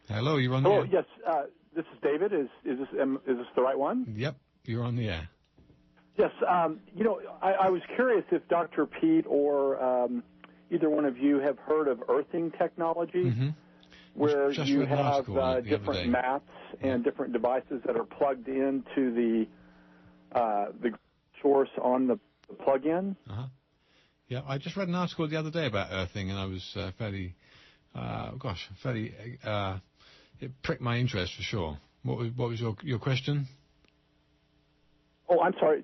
Hello, you're on the Hello, air. yes. This is David. Is this the right one? Yep, you're on the air. Yes. I was curious if Dr. Peat or either one of you have heard of earthing technology, where Just you read an have article on it the other different day. mats and different devices that are plugged into the source on the plug-in. Yeah, I just read an article the other day about earthing, and I was it pricked my interest for sure. What was your question? Oh, I'm sorry.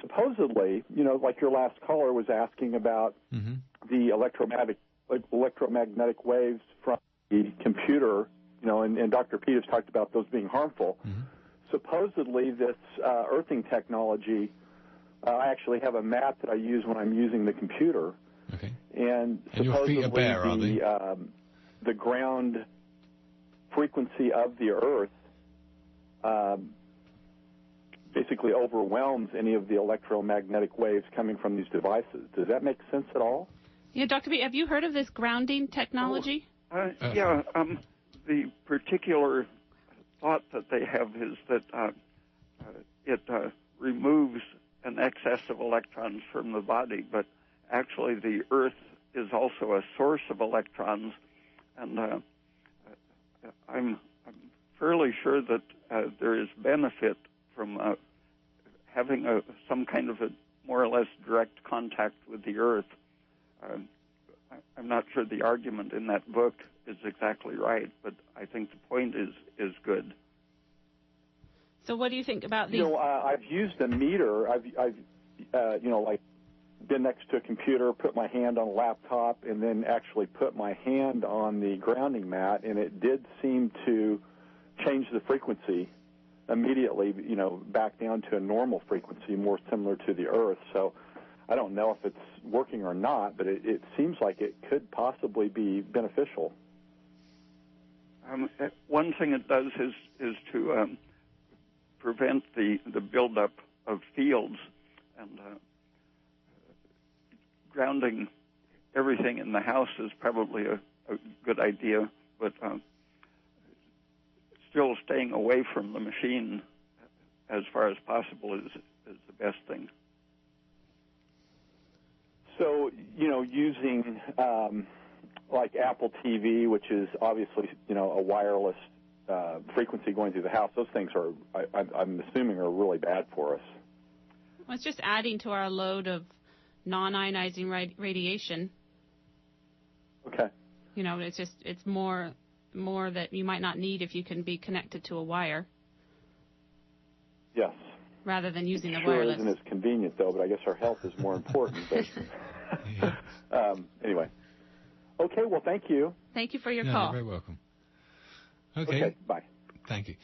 Supposedly, like your last caller was asking about the electromagnetic waves from the computer, and Dr. Peat has talked about those being harmful. Supposedly, this earthing technology, I actually have a mat that I use when I'm using the computer. Okay. And your feet are supposedly bare, are they? the ground frequency of the earth basically overwhelms any of the electromagnetic waves coming from these devices. Does that make sense at all? Yeah, Dr. B, have you heard of this grounding technology? The particular thought that they have is that it removes an excess of electrons from the body, but actually the Earth is also a source of electrons, and I'm fairly sure that there is benefit from having some kind of a more or less direct contact with the Earth. I'm not sure the argument in that book is exactly right, but I think the point is good. So what do you think about these? I've used a meter. I've like been next to a computer, put my hand on a laptop, and then actually put my hand on the grounding mat, and it did seem to change the frequency immediately, back down to a normal frequency, more similar to the Earth. So I don't know if it's working or not, but it seems like it could possibly be beneficial. One thing it does is to prevent the buildup of fields, and grounding everything in the house is probably a good idea, but still staying away from the machine as far as possible is the best thing. So, using like Apple TV, which is obviously, a wireless frequency going through the house, those things are, I'm assuming, are really bad for us. Well, it's just adding to our load of non-ionizing radiation. Okay. It's more that you might not need if you can be connected to a wire. Yes. Rather than using the sure wireless. Isn't as convenient, though, but I guess our health is more important. But anyway. Okay, well, thank you. Thank you for your call. You're very welcome. Okay. Okay, bye. Thank you.